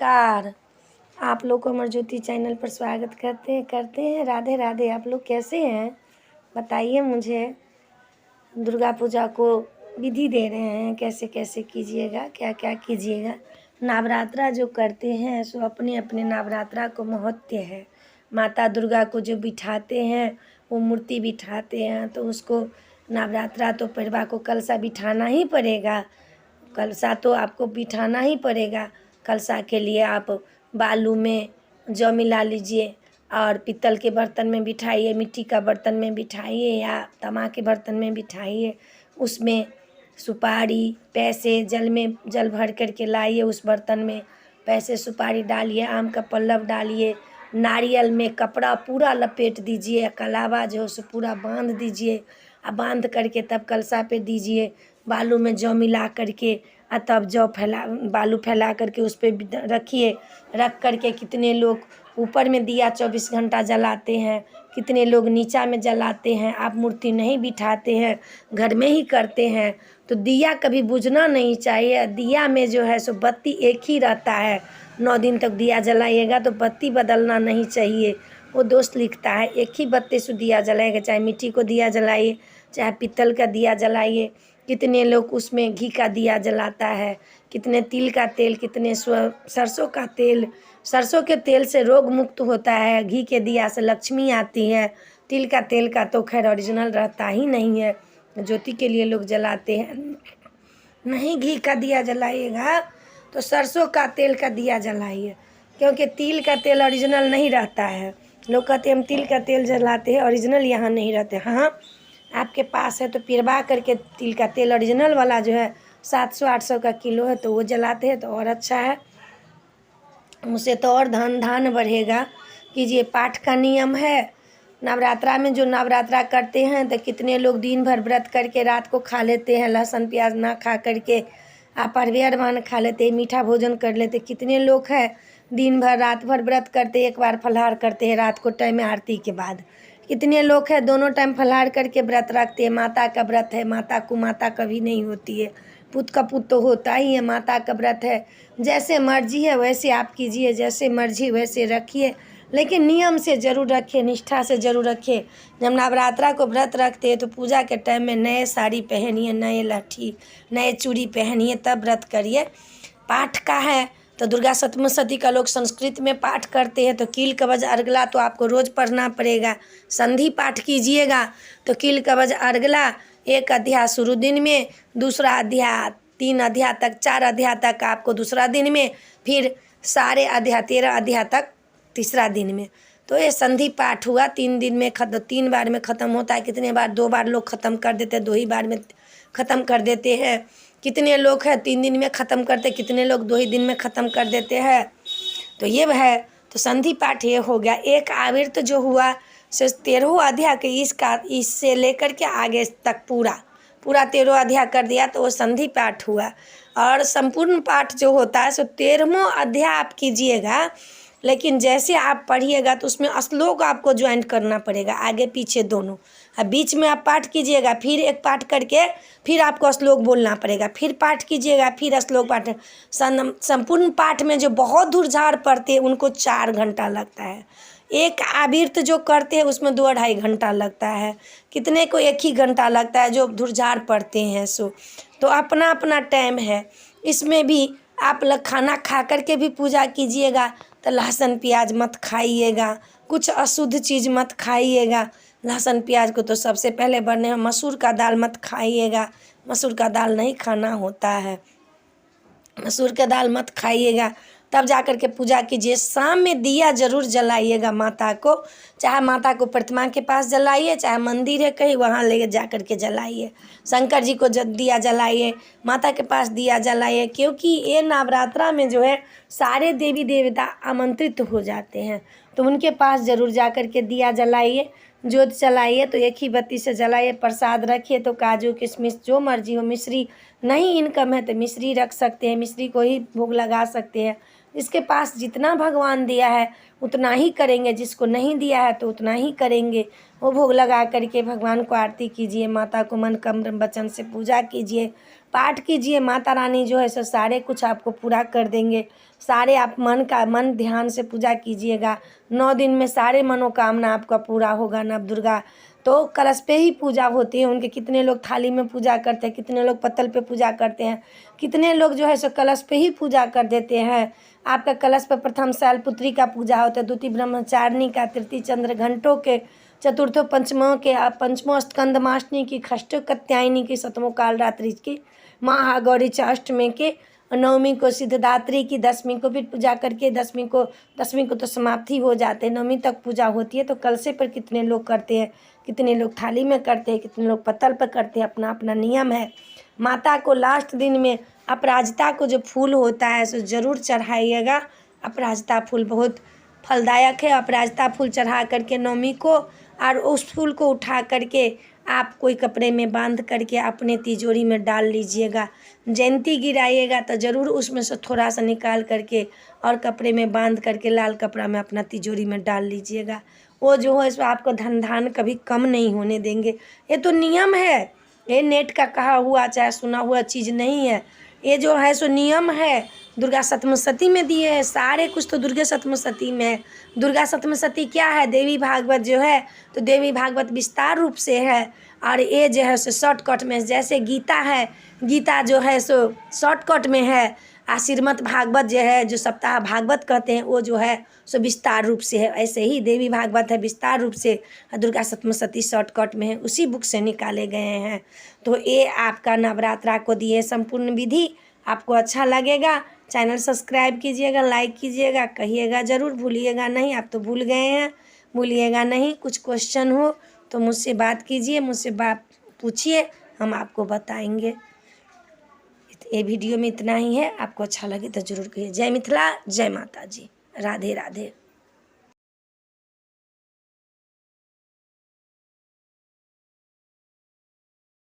नमस्कार। आप लोग को अमर ज्योति चैनल पर स्वागत करते हैं। राधे राधे। आप लोग कैसे हैं बताइए मुझे। दुर्गा पूजा को विधि दे रहे हैं, कैसे कैसे कीजिएगा, क्या क्या कीजिएगा। नवरात्रा जो करते हैं सो अपने अपने नवरात्रा को महत्व है। माता दुर्गा को जो बिठाते हैं वो मूर्ति बिठाते हैं तो उसको नवरात्रा तो परिवार को कलशा बिठाना ही पड़ेगा। कलशा तो आपको बिठाना ही पड़ेगा। कलशा के लिए आप बालू में जौ मिला लीजिए और पीतल के बर्तन में बिठाइए, मिट्टी का बर्तन में बिठाइए या तमा के बर्तन में बिठाइए। उसमें सुपारी, पैसे जल भर कर के लाइए। उस बर्तन में पैसे सुपारी डालिए, आम का पल्लव डालिए, नारियल में कपड़ा पूरा लपेट दीजिए, कलावा जो है सो पूरा बांध दीजिए और बांध करके तब कलशा पे दीजिए। बालू में जौ मिला करके और तब बालू फैला करके उस पर रखिए। रख करके कितने लोग ऊपर में दिया 24 घंटा जलाते हैं, कितने लोग नीचा में जलाते हैं। आप मूर्ति नहीं बिठाते हैं, घर में ही करते हैं तो दिया कभी बुझना नहीं चाहिए। दिया में जो है सो बत्ती एक ही रहता है। 9 दिन तक दिया जलाइएगा तो बत्ती बदलना नहीं चाहिए, वो दोष लिखता है। एक ही बत्ती से दिया जलाएगा, चाहे मिट्टी को दिया जलाइए चाहे पीतल का दिया जलाइए। कितने लोग उसमें घी का दिया जलाता है, कितने तिल का तेल, कितने सरसों का तेल। सरसों के तेल से रोग मुक्त होता है, घी के दिया से लक्ष्मी आती है। तिल का तेल का तो खैर ओरिजिनल रहता ही नहीं है, ज्योति के लिए लोग जलाते हैं। नहीं घी का दिया जलाइएगा तो सरसों का तेल का दिया जलाइए, क्योंकि तिल का तेल ओरिजिनल नहीं रहता है। लोग कहते हैं हम तिल का तेल जलाते हैं, ओरिजिनल यहाँ नहीं रहते। हाँ आपके पास है तो पिरवा करके तिल का तेल ओरिजिनल वाला जो है 700-800 का किलो है तो वो जलाते हैं तो और अच्छा है। उससे तो और धान बढ़ेगा। कीजिए। पाठ का नियम है नवरात्रा में। जो नवरात्रा करते हैं तो कितने लोग दिन भर व्रत करके रात को खा लेते हैं, लहसुन प्याज ना खा करके आप अरबे अरमान खा लेते हैं, मीठा भोजन कर लेते। कितने लोग हैं दिन भर रात भर व्रत करते, एक बार फलाहार करते हैं रात को टाइम में आरती के बाद। कितने लोग हैं दोनों टाइम फलाहार करके व्रत रखते हैं। माता का व्रत है, माता को माता कभी नहीं होती है, पुत का पुत तो होता ही है। माता का व्रत है, जैसे मर्जी है वैसे आप कीजिए, जैसे मर्जी वैसे रखिए, लेकिन नियम से ज़रूर रखिए, निष्ठा से ज़रूर रखिए। जब नवरात्रा को व्रत रखते हैं तो पूजा के टाइम में नए साड़ी पहनिए, नए लहठी, नए चूड़ी पहनिए, तब व्रत करिए। पाठ का है तो दुर्गा सप्तशती का लोग संस्कृत में पाठ करते हैं तो कील कवच अर्गला तो आपको रोज़ पढ़ना पड़ेगा। संधि पाठ कीजिएगा तो कील कवच अर्गला 1 अध्याय शुरू दिन में, दूसरा अध्याय 3 अध्याय तक, 4 अध्याय तक आपको दूसरा दिन में, फिर सारे अध्याय 13 अध्याय तक तीसरा दिन में। तो ये संधि पाठ हुआ 3 दिन में 3 बार में ख़त्म होता है। कितने बार 2 बार लोग ख़त्म कर देते हैं, 2 ही बार में ख़त्म कर देते हैं। कितने लोग हैं 3 दिन में ख़त्म करते, कितने लोग 2 ही दिन में ख़त्म कर देते हैं। तो ये है तो संधि पाठ ये हो गया। एक आवर्त जो हुआ से 13 अध्याय के इससे लेकर के आगे तक पूरा 13 अध्याय कर दिया तो वो संधि पाठ हुआ। और संपूर्ण पाठ जो होता है सो 13वां अध्याय आप कीजिएगा, लेकिन जैसे आप पढ़िएगा तो उसमें श्लोक आपको ज्वाइन करना पड़ेगा, आगे पीछे दोनों। अब बीच में आप पाठ कीजिएगा, फिर एक पाठ करके फिर आपको श्लोक बोलना पड़ेगा, फिर पाठ कीजिएगा, फिर श्लोक पाठ। संपूर्ण पाठ में जो बहुत दूर झाड़ पढ़ते हैं उनको 4 घंटा लगता है। एक आवर्त जो करते हैं उसमें 2-2.5 घंटा लगता है। कितने को 1 ही घंटा लगता है जो धुरझाड़ पढ़ते हैं सो। तो अपना अपना टाइम है। इसमें भी आप खाना खा कर के भी पूजा कीजिएगा तो लहसुन प्याज मत खाइएगा, कुछ अशुद्ध चीज़ मत खाइएगा। लहसुन प्याज को तो सबसे पहले बनने, मसूर का दाल मत खाइएगा, मसूर का दाल नहीं खाना होता है। मसूर का दाल मत खाइएगा, तब जा कर के पूजा कीजिए। शाम में दिया ज़रूर जलाइएगा माता को, चाहे माता को प्रतिमा के पास जलाइए, चाहे मंदिर है कहीं वहाँ ले जा कर के जलाइए। शंकर जी को दिया जलाइए, माता के पास दिया जलाइए, क्योंकि ये नवरात्रा में जो है सारे देवी देवता आमंत्रित हो जाते हैं तो उनके पास ज़रूर जा कर के दिया जलाइए। जोत जलाइए तो एक ही बत्ती से जलाइए। प्रसाद रखिए तो काजू किशमिश जो मर्जी हो, मिश्री नहीं इनकम है तो मिश्री रख सकते हैं, मिश्री को ही भोग लगा सकते हैं। जिसके पास जितना भगवान दिया है उतना ही करेंगे, जिसको नहीं दिया है तो उतना ही करेंगे। वो भोग लगा करके भगवान को आरती कीजिए, माता को मन कर्म वचन से पूजा कीजिए, पाठ कीजिए। माता रानी जो है सो सारे कुछ आपको पूरा कर देंगे। सारे आप मन ध्यान से पूजा कीजिएगा। 9 दिन में सारे मनोकामना आपका पूरा होगा। नव दुर्गा तो कलश पे ही पूजा होती है उनके। कितने लोग थाली में पूजा करते हैं, कितने लोग पत्तल पे पूजा करते हैं, कितने लोग जो है सो कलश पे ही पूजा कर देते हैं। आपका कलश पर प्रथम शैलपुत्री का पूजा होता है, द्वितीय ब्रह्मचारिणी का, तृतीय चंद्र घंटों के, चतुर्थो पंचमों के, पंचमों स्कंदमाष्टमी की, षष्ठो कात्यायनी की, सप्तमों कालरात्रि की, महागौरी अष्टमी के, नवमी को सिद्धदात्री की, दसवीं को भी पूजा करके दसवीं को तो समाप्ति हो जाते हैं, नवमी तक पूजा होती है। तो कलशे पर कितने लोग करते हैं, कितने लोग थाली में करते हैं, कितने लोग पत्तल पर करते हैं, अपना अपना नियम है। माता को लास्ट दिन में अपराजिता को जो फूल होता है सो ज़रूर चढ़ाइएगा। अपराजिता फूल बहुत फलदायक है। अपराजिता फूल चढ़ा करके नवमी को, और उस फूल को उठा करके आप कोई कपड़े में बांध करके अपने तिजोरी में डाल लीजिएगा। जयंती गिराइएगा तो ज़रूर उसमें से थोड़ा सा निकाल करके और कपड़े में बांध करके लाल कपड़ा में अपना तिजोरी में डाल लीजिएगा। वो जो है इसमें आपको धन धान कभी कम नहीं होने देंगे। ये तो नियम है, ये नेट का कहा हुआ चाहे सुना हुआ चीज़ नहीं है। ये जो है सो नियम है, दुर्गा सप्तशती में दिए है सारे कुछ, तो दुर्गा सप्तशती में है। दुर्गा सप्तशती क्या है, देवी भागवत जो है तो देवी भागवत विस्तार रूप से है, और ये जो है सो शॉर्टकट में, जैसे गीता है, गीता जो है सो शॉर्टकट में है। श्रीमद् भागवत जो है, जो सप्ताह भागवत कहते हैं, वो जो है सो विस्तार रूप से है। ऐसे ही देवी भागवत है विस्तार रूप से, दुर्गा सप्तशती शॉर्टकट में है, उसी बुक से निकाले गए हैं। तो ये आपका नवरात्रा को दिए संपूर्ण विधि। आपको अच्छा लगेगा, चैनल सब्सक्राइब कीजिएगा, लाइक कीजिएगा, कहिएगा ज़रूर, भूलिएगा नहीं। आप तो भूल गए हैं, भूलिएगा नहीं। कुछ क्वेश्चन हो तो मुझसे बात कीजिए, मुझसे बात पूछिए, हम आपको बताएंगे। ये वीडियो में इतना ही है। आपको अच्छा लगे तो ज़रूर कहिए। जय मिथिला, जय माता जी, राधे राधे।